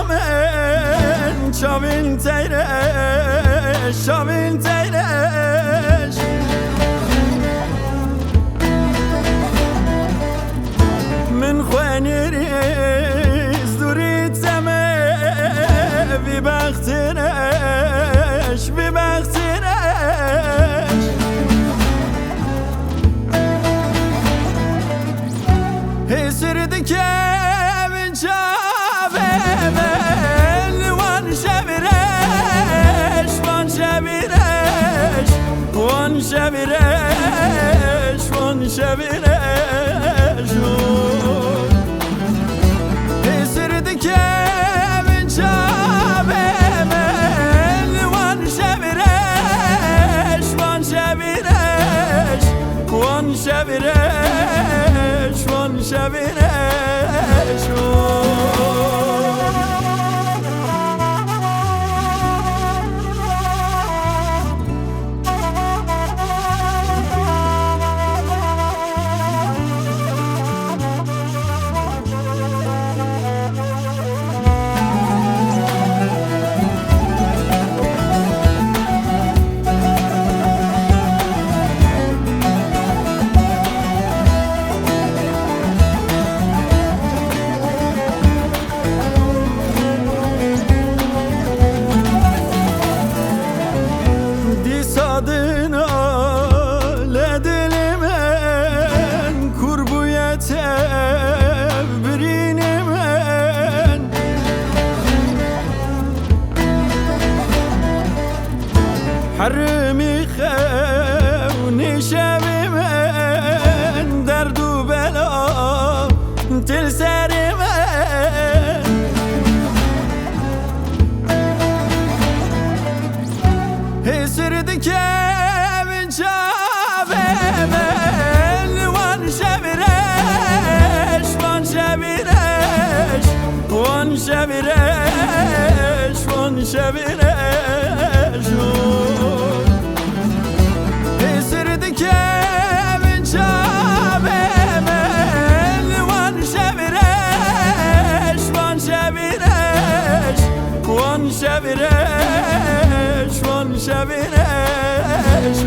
من شاوین تیرش من خوانی ریز دوری تمه بی بختنش هسرد که من شابه من وان شبیرش هسرد که من شابه من وان شبیرش حرمی خونی شبی من درد و بلا تل سر من هسرد که من شابه من وان شبیرش هسرد که من شابه من وان شبیرش